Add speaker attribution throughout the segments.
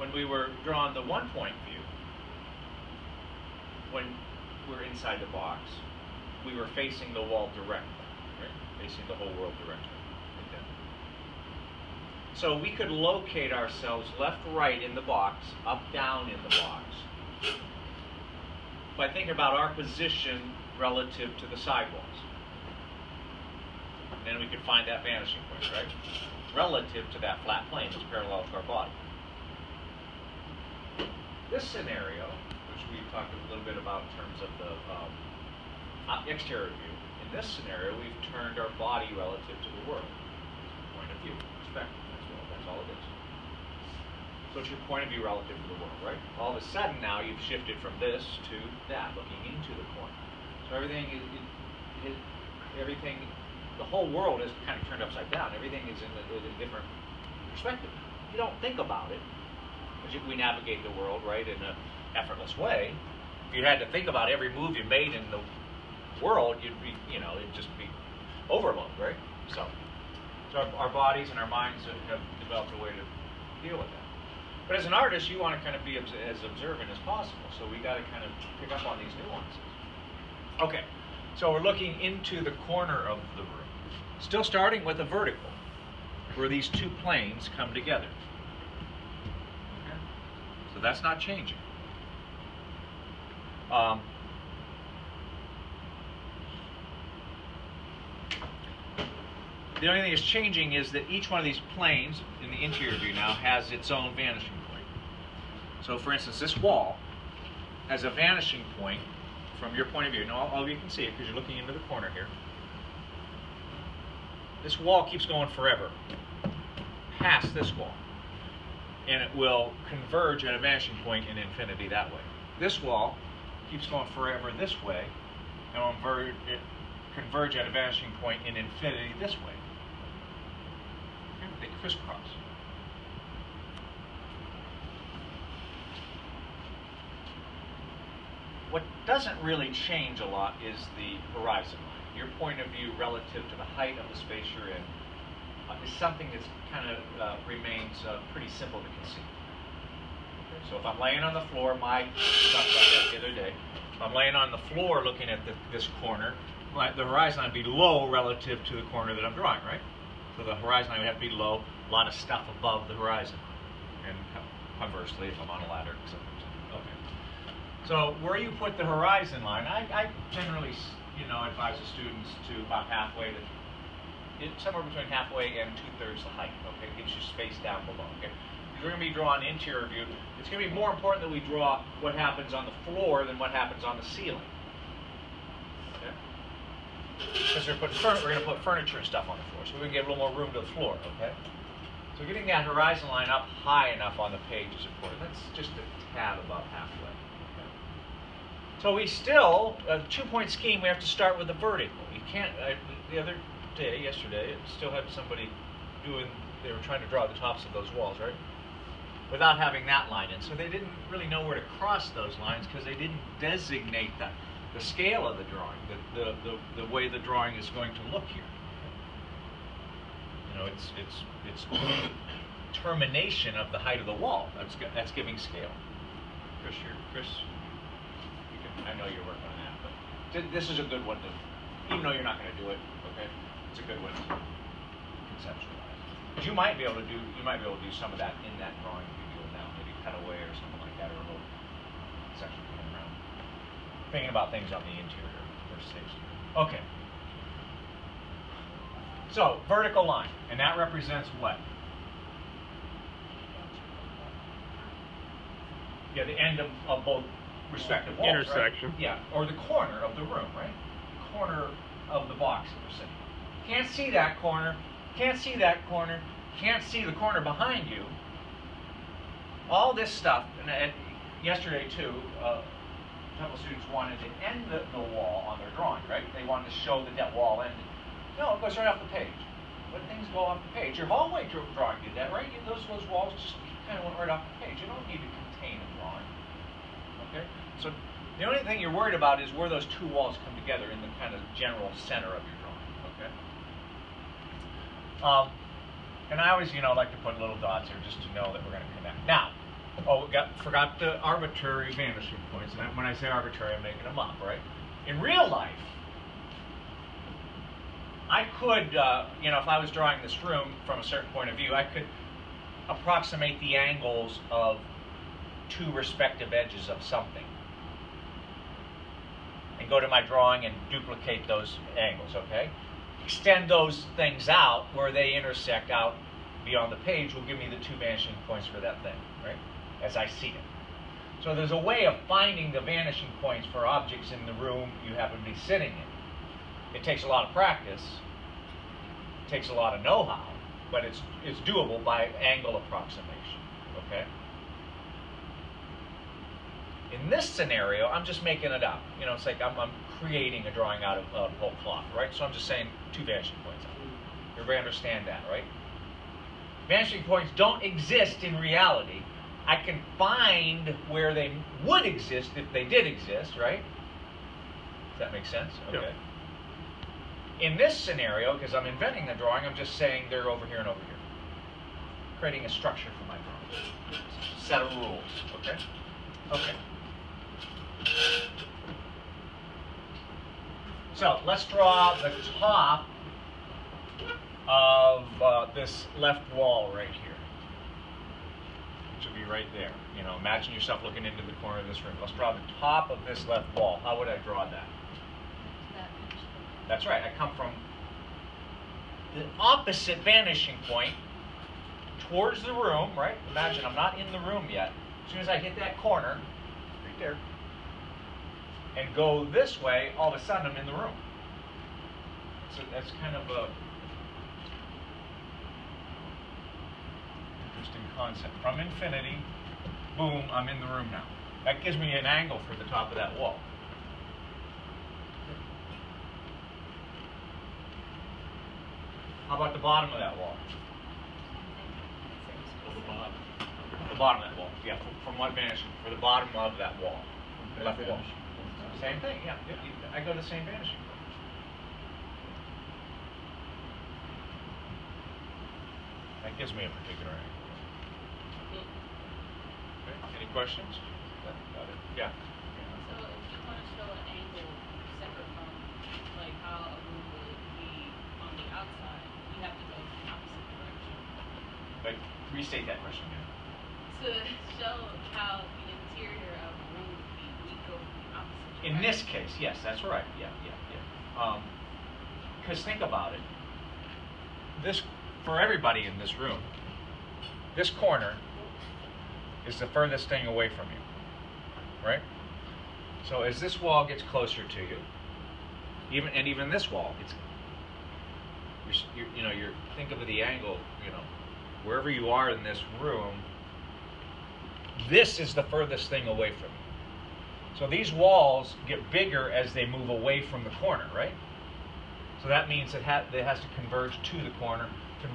Speaker 1: when we were drawing the one-point view, when we're inside the box, we were facing the wall directly, right? Facing the whole world directly. Like that. So we could locate ourselves left, right in the box, up, down in the box, by thinking about our position relative to the sidewalls. And then we could find that vanishing point, right? Relative to that flat plane that's parallel to our body. This scenario, which we talked a little bit about in terms of the exterior view, in this scenario we've turned our body relative to the world. Point of view, perspective, that's all it is. So it's your point of view relative to the world, right? All of a sudden now you've shifted from this to that, looking into the corner. So everything the whole world is kind of turned upside down. Everything is in a different perspective. You don't think about it. We navigate the world, right, in an effortless way. If you had to think about every move you made in the world, you'd be, it'd just be overload, right? So our bodies and our minds have developed a way to deal with that. But as an artist, you want to kind of be as observant as possible. So we got to kind of pick up on these nuances. Okay, so we're looking into the corner of the room. Still starting with a vertical, where these two planes come together. Okay. So that's not changing. The only thing that's changing is that each one of these planes in the interior view now has its own vanishing point. So for instance, this wall has a vanishing point from your point of view. Now all of you can see it because you're looking into the corner here. This wall keeps going forever past this wall, and it will converge at a vanishing point in infinity that way. This wall keeps going forever this way, and will converge at a vanishing point in infinity this way. They crisscross. What doesn't really change a lot is the horizon line. Your point of view relative to the height of the space you're in is something that's kind of remains pretty simple to conceive. Okay, so if I'm laying on the floor, we talked about that the other day. If I'm laying on the floor looking at this corner, the horizon line would be low relative to the corner that I'm drawing, right? So the horizon line would have to be low, a lot of stuff above the horizon line. And conversely, if I'm on a ladder, okay. So where you put the horizon line, I generally, advise the students to about halfway to, somewhere between halfway and 2/3 the height. Okay, it gives you space down below. Okay, we're going to be drawing interior view. It's going to be more important that we draw what happens on the floor than what happens on the ceiling. Okay, because we're going to put furniture and stuff on the floor, so we can give a little more room to the floor. Okay, so getting that horizon line up high enough on the page is important. That's just a tad above halfway. So we still, a two-point scheme, we have to start with the vertical. You can't, yesterday, still had somebody they were trying to draw the tops of those walls, right? Without having that line in. So they didn't really know where to cross those lines because they didn't designate the scale of the drawing, the way the drawing is going to look here. It's termination of the height of the wall. That's giving scale. Chris. I know you're working on that, but this is a good one to, even though you're not going to do it, okay? It's a good one to conceptualize. But you might be able to do some of that in that drawing if you do it now, maybe cut away or something like that, or a little section coming around. Thinking about things on the interior versus exterior. Okay. So vertical line, and that represents what? Yeah, the end of both respective walls,
Speaker 2: intersection.
Speaker 1: Right? Yeah, or the corner of the room, right? The corner of the box that we're sitting. Can't see that corner. Can't see that corner. Can't see the corner behind you. All this stuff, and yesterday too, a couple students wanted to end the wall on their drawing, right? They wanted to show that that wall ended. No, it goes right off the page. When things go off the page, your hallway drawing did that, right? Those walls just kind of went right off the page. You don't need to contain a drawing. Okay? So the only thing you're worried about is where those two walls come together in the kind of general center of your drawing. Okay? And I always, like to put little dots here just to know that we're going to connect. Now, Oh, forgot the arbitrary vanishing points. And when I say arbitrary, I'm making them up, right? In real life, I could, if I was drawing this room from a certain point of view, I could approximate the angles of two respective edges of something. And go to my drawing and duplicate those angles, okay? Extend those things out where they intersect out beyond the page will give me the two vanishing points for that thing, right? As I see it. So there's a way of finding the vanishing points for objects in the room you happen to be sitting in. It takes a lot of practice. It takes a lot of know-how, but it's doable by angle approximation, okay? In this scenario, I'm just making it up. It's like I'm creating a drawing out of whole cloth, right? So I'm just saying two vanishing points. Everybody understand that, right? Vanishing points don't exist in reality. I can find where they would exist if they did exist, right? Does that make sense? Okay.
Speaker 2: Yep.
Speaker 1: In this scenario, because I'm inventing the drawing, I'm just saying they're over here and over here. Creating a structure for my drawing. Set of rules, okay? Okay. So let's draw the top of this left wall right here, which would be right there. Imagine yourself looking into the corner of this room. Let's draw the top of this left wall. How would I draw that? That's right. I come from the opposite vanishing point towards the room, right? Imagine I'm not in the room yet. As soon as I hit that corner, right there, and go this way, all of a sudden I'm in the room. So that's kind of a interesting concept. From infinity, boom, I'm in the room now. That gives me an angle for the top of that wall. How about the bottom of that wall? The bottom of that wall. Yeah, from what vanishing? For the bottom of that wall. The left wall. Same thing, yeah. I go to the same vanishing point. That gives me a particular angle. Okay. Any questions? Got it. Yeah.
Speaker 3: So if you want to show an angle separate from like how a room would be on the outside, you have to go in the opposite direction.
Speaker 1: But restate that question again.
Speaker 3: To show how the interior of a room would be, we go in the opposite direction.
Speaker 1: In this case, yes, that's right. Yeah. Because think about it. For everybody in this room, this corner is the furthest thing away from you, right? So as this wall gets closer to you, even this wall, you're think of the angle, wherever you are in this room, this is the furthest thing away from you. So these walls get bigger as they move away from the corner, right? So that means it has to converge to the corner. So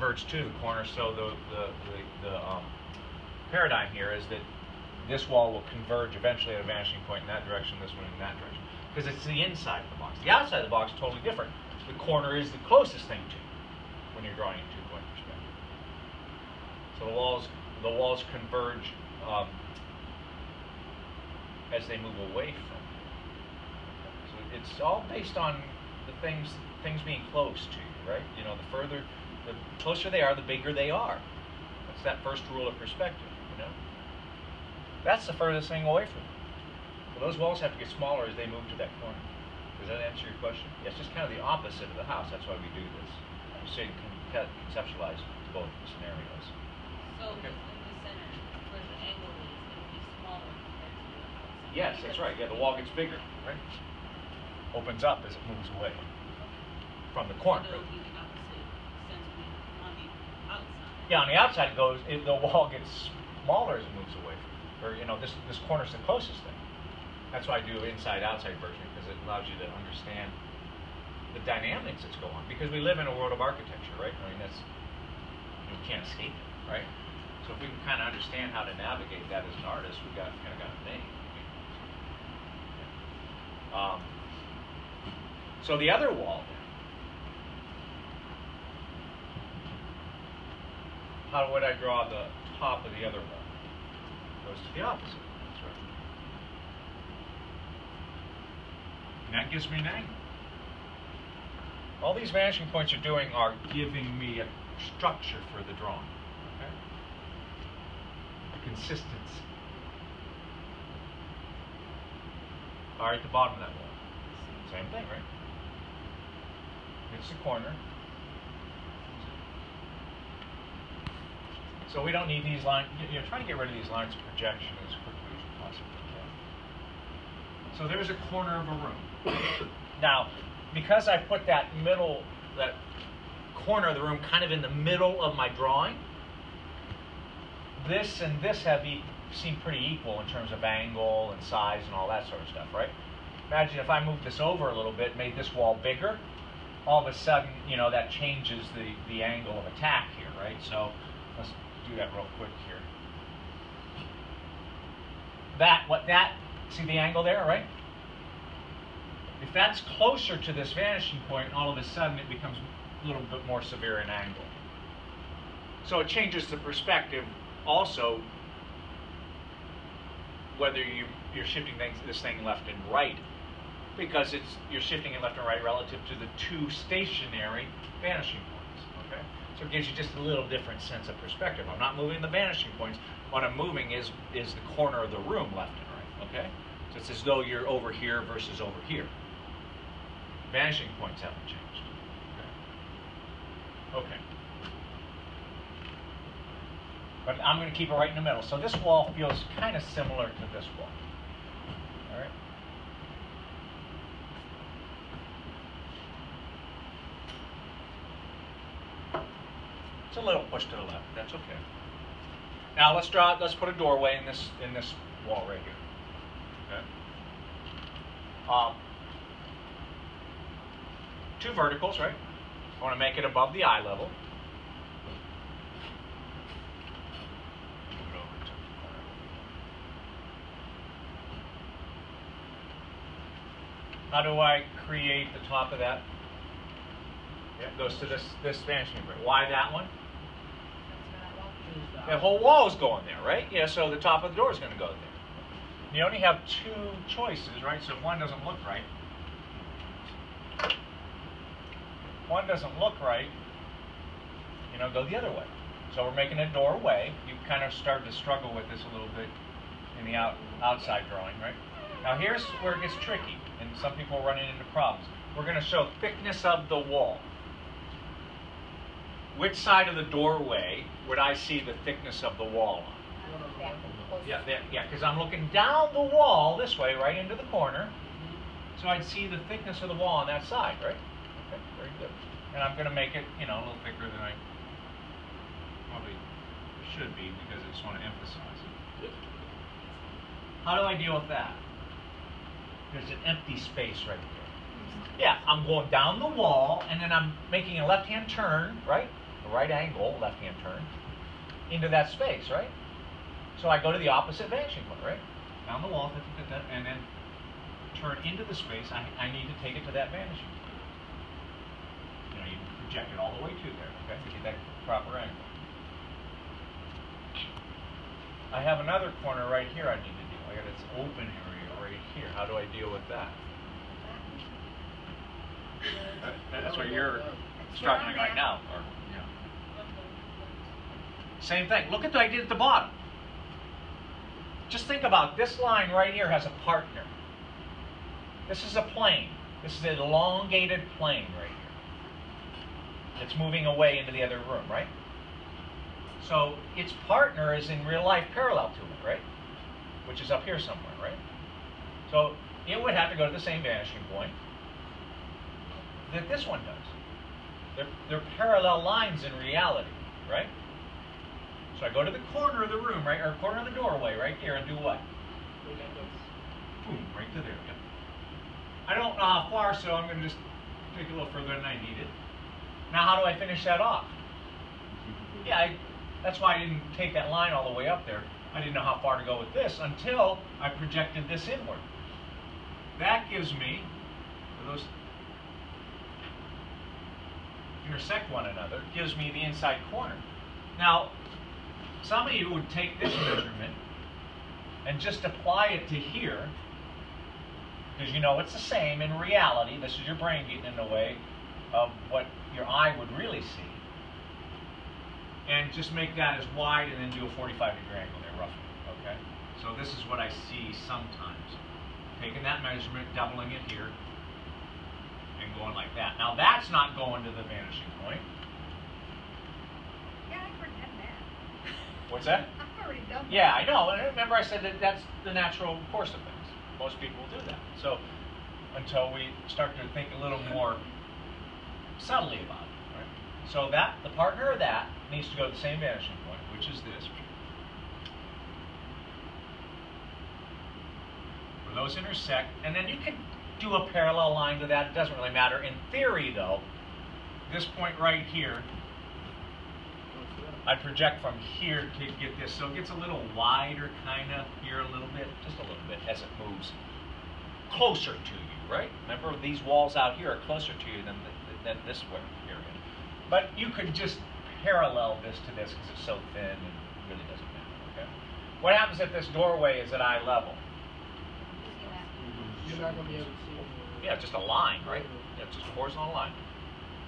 Speaker 1: the paradigm here is that this wall will converge eventually at a vanishing point in that direction, this one in that direction, because it's the inside of the box. The outside of the box is totally different. The corner is the closest thing to you when you're drawing in two-point perspective. So the walls converge as they move away from you. So it's all based on the things being close to you, right? The closer they are, the bigger they are. That's that first rule of perspective, That's the furthest thing away from you. So those walls have to get smaller as they move to that corner. Does that answer your question? Yeah, it's just kind of the opposite of the house. That's why we do this. So you can conceptualize both scenarios.
Speaker 3: So in the center, where the angle is, it will be smaller compared to the outside.
Speaker 1: Yes, that's right. Yeah, the wall gets bigger, right? Opens up as it moves away from the corner.
Speaker 3: So it will be the opposite essentially on the outside.
Speaker 1: Yeah, on the outside the wall gets smaller as it moves away from it. Or this corner's the closest thing. That's why I do inside-outside version, because it allows you to understand the dynamics that's going on. Because we live in a world of architecture, right? I mean, you can't escape it, right? So if we can kind of understand how to navigate that as an artist, we kind of got a thing. So the other wall, how would I draw the top of the other wall? goes to the opposite. That's right. And that gives me an angle. All these vanishing points are doing are giving me a structure for the drawing. Okay? A consistency. All right, the bottom of that wall. Same thing, right? It's the corner. So we don't need these lines. You're trying to get rid of these lines of projection as quickly as you possibly can. So there's a corner of a room. Now, because I put that corner of the room kind of in the middle of my drawing, this and this seem pretty equal in terms of angle and size and all that sort of stuff, right? Imagine if I moved this over a little bit, made this wall bigger, all of a sudden, that changes the angle of attack here, right? So let's do that real quick here. See the angle there, right? If that's closer to this vanishing point, all of a sudden it becomes a little bit more severe in angle. So it changes the perspective also, whether you're shifting this thing left and right, because you're shifting it left and right relative to the two stationary vanishing points. Okay, so it gives you just a little different sense of perspective. I'm not moving the vanishing points. What I'm moving is the corner of the room left and right. Okay, so it's as though you're over here versus over here. Vanishing points haven't changed. Okay. But I'm going to keep it right in the middle. So this wall feels kind of similar to this wall. All right. It's a little push to the left. That's okay. Now let's put a doorway in this wall right here. Okay. Two verticals, right? I want to make it above the eye level. How do I create the top of that? Yeah, it goes to this vanishing point. Why that one? The whole wall is going there, right? Yeah, so the top of the door is going to go there. You only have two choices, right? So if one doesn't look right, go the other way. So we're making a doorway. You kind of start to struggle with this a little bit in the outside drawing, right? Now here's where it gets tricky, and some people are running into problems. We're going to show thickness of the wall. Which side of the doorway would I see the thickness of the wall on? Yeah, because I'm looking down the wall this way, right into the corner. So I'd see the thickness of the wall on that side, right? Okay, very good. And I'm going to make it, a little thicker than I probably should be, because I just want to emphasize it. How do I deal with that? There's an empty space right there. Yeah, I'm going down the wall, and then I'm making a left-hand turn, right? A right angle, left-hand turn, into that space, right? So I go to the opposite vanishing point, right? Down the wall, and then turn into the space. I need to take it to that vanishing point. You project it all the way to there, okay? To get that proper angle. I have another corner right here I need to do. I got this open area right here. How do I deal with that? That's where you're struggling right now. Same thing. Look at what I did at the bottom. Just think about this line right here has a partner. This is a plane. This is an elongated plane right here. It's moving away into the other room, right? So its partner is in real life parallel to it, right? Which is up here somewhere, right? So it would have to go to the same vanishing point that this one does. They're parallel lines in reality, right? So I go to the corner of the room, right, or corner of the doorway right here, and do what? Boom, right to there. Yep. I don't know how far, so I'm going to just take it a little further than I need it. Now how do I finish that off? Yeah, that's why I didn't take that line all the way up there. I didn't know how far to go with this until I projected this inward. That gives me, those intersect one another, gives me the inside corner. Now, some of you would take this measurement and just apply it to here, because you know it's the same in reality. This is your brain getting in the way of what your eye would really see. And just make that as wide and then do a 45-degree angle there, roughly, okay? So this is what I see sometimes. Taking that measurement, doubling it here, and going like that. Now that's not going to the vanishing point.
Speaker 2: Yeah, I've already done that.
Speaker 1: What's that?
Speaker 2: I've already done that.
Speaker 1: Yeah, I know. And remember I said that that's the natural course of things. Most people will do that. So until we start to think a little more subtly about it. Right? So that the partner of that needs to go to the same vanishing point, which is this. Where those intersect, and then you can do a parallel line to that. It doesn't really matter. In theory, though, this point right here, I project from here to get this. So it gets a little wider, kind of, here a little bit, just a little bit, as it moves closer to you, right? Remember, these walls out here are closer to you than this one here. But you could just parallel this to this because it's so thin and it really doesn't matter, okay? What happens if this doorway is at eye level?
Speaker 4: You're not going to be able to see it.
Speaker 1: Yeah, just a line, right? Yeah, just a horizontal line.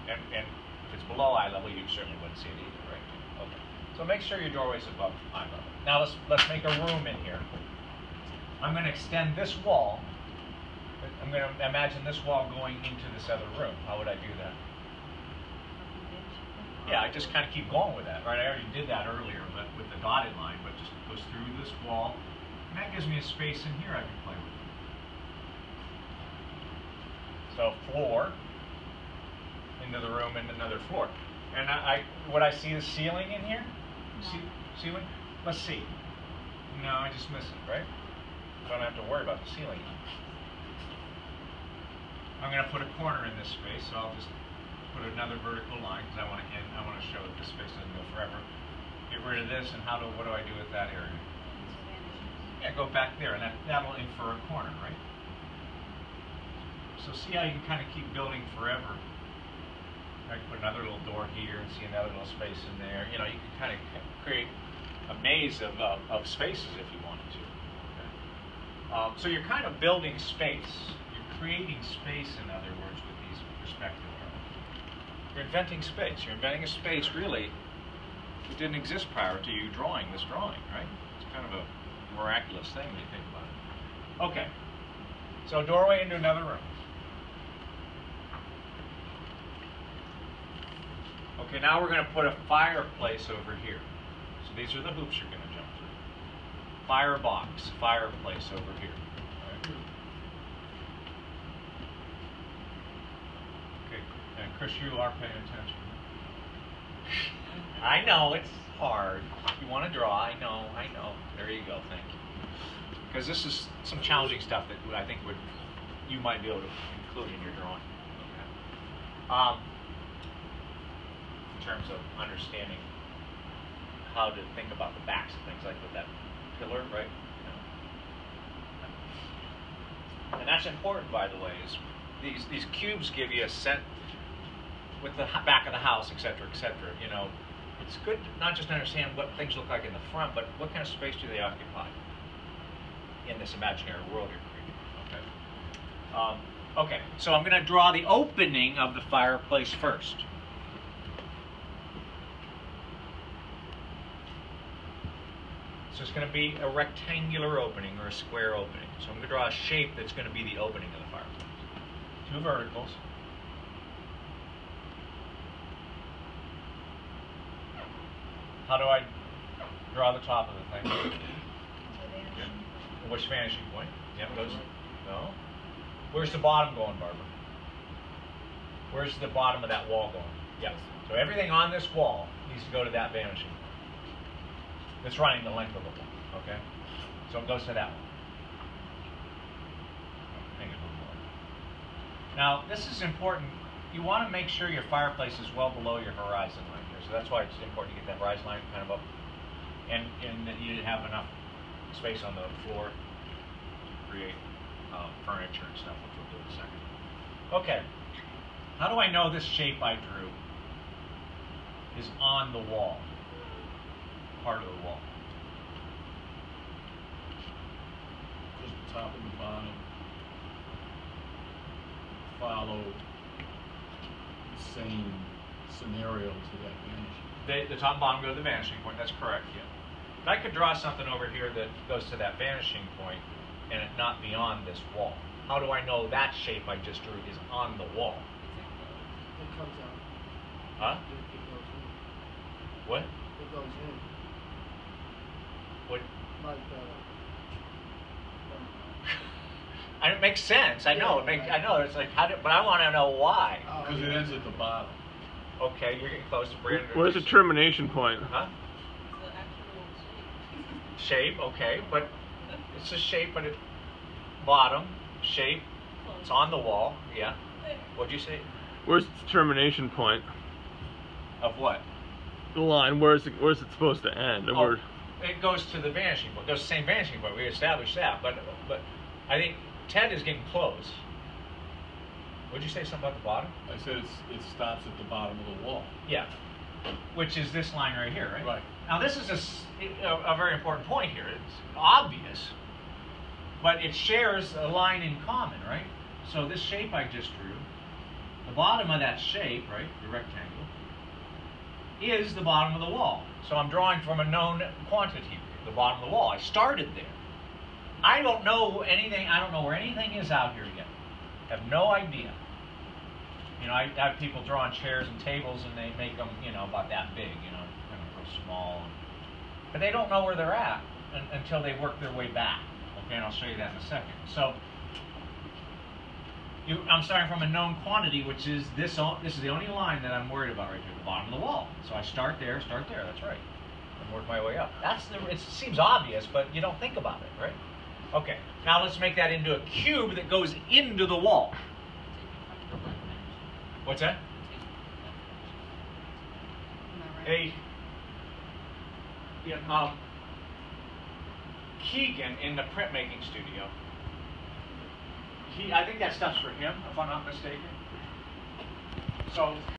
Speaker 1: And if it's below eye level, you certainly wouldn't see it either, right? Okay. So make sure your doorway is above eye level. Now let's make a room in here. I'm going to extend this wall. I'm going to imagine this wall going into this other room. How would I do that? Yeah, I just kind of keep going with that, right? I already did that earlier, but with the dotted line, but just goes through this wall. And that gives me a space in here I can play with. So floor, into the room, and another floor. And would I see the ceiling in here?
Speaker 3: No.
Speaker 1: Ceiling? Let's see. No, I just missed it, right? I don't have to worry about the ceiling. I'm going to put a corner in this space, so I'll just put another vertical line because I want to show that this space doesn't go forever. Get rid of this, and what do I do with that area? Yeah, go back there, and that'll infer a corner, right? So see how you can kind of keep building forever. I can put another little door here and see another little space in there. You know, you can kind of create a maze of spaces if you wanted to. Okay. So you're kind of building space. You're creating space, in other words, with these perspective arrows. You're inventing space. You're inventing a space, really, that didn't exist prior to you drawing this drawing, right? It's kind of a miraculous thing when you think about it. Okay. So doorway into another room. Okay, now we're going to put a fireplace over here. So these are the hoops you're going to jump through. Firebox, fireplace over here. Right. Okay, and Chris, you are paying attention. I know, it's hard. You want to draw, I know. There you go, thank you. Because this is some challenging stuff that I think you might be able to include in your drawing. Okay. In terms of understanding how to think about the backs of things, like with that pillar, right? And that's important, by the way, is these cubes give you a set with the back of the house, etc., etc. You know, it's good not just to understand what things look like in the front, but what kind of space do they occupy in this imaginary world you're creating. Okay. Okay. So I'm going to draw the opening of the fireplace first. So it's going to be a rectangular opening or a square opening. So I'm going to draw a shape that's going to be the opening of the fireplace. Two verticals. How do I draw the top of the thing? Yeah. Which vanishing point? Yep, goes. No. Where's the bottom going, Barbara? Where's the bottom of that wall going? Yes. So everything on this wall needs to go to that vanishing point. It's running the length of the wall, okay? So it goes to that one. Hang it a little more. Now, this is important. You want to make sure your fireplace is well below your horizon line here. So that's why it's important to get that horizon line kind of up. And that you have enough space on the floor to create furniture and stuff, which we'll do in a second. Okay. How do I know this shape I drew is on the wall? Part of the wall.
Speaker 4: the top and the bottom follow the same scenario to that vanishing.
Speaker 1: The top and bottom go to the vanishing point. That's correct. Yeah. If I could draw something over here that goes to that vanishing point and it not beyond this wall, how do I know that shape I just drew is on the wall?
Speaker 5: It comes out.
Speaker 1: Huh?
Speaker 5: It goes in.
Speaker 1: What?
Speaker 5: It goes in.
Speaker 1: What?
Speaker 5: Like
Speaker 1: It makes sense. I know. I know. It's like but I want to know why.
Speaker 4: Because it ends at the bottom.
Speaker 1: Okay, you're getting close to Brandon.
Speaker 6: Where's the termination point?
Speaker 1: Huh?
Speaker 3: It's the actual
Speaker 1: Shape. Okay, but it's a shape, but it bottom shape. It's on the wall. Yeah. What'd you say?
Speaker 6: Where's the termination point?
Speaker 1: Of what?
Speaker 6: The line. Where's it supposed to end?
Speaker 1: Oh, it goes to the vanishing point. It goes to the same vanishing point. We established that, but I think Ted is getting close. Would you say something about the bottom?
Speaker 4: I said it stops at the bottom of the wall.
Speaker 1: Yeah. Which is this line right here, right?
Speaker 4: Right.
Speaker 1: Now this is a very important point here. It's obvious, but it shares a line in common, right? So this shape I just drew, the bottom of that shape, right, the rectangle, is the bottom of the wall. So I'm drawing from a known quantity, the bottom of the wall. I started there. I don't know anything. I don't know where anything is out here yet. I have no idea. You know, I have people drawing chairs and tables, and they make them, you know, about that big, you know, kind of real small. But they don't know where they're at until they work their way back. Okay, and I'll show you that in a second. So I'm starting from a known quantity, which is this. This is the only line that I'm worried about right here, the bottom of the wall. So I start there. That's right, and work my way up. It seems obvious, but you don't think about it, right? Okay, now let's make that into a cube that goes into the wall. What's that? Keegan in the printmaking studio. I think that stuff's for him, if I'm not mistaken. So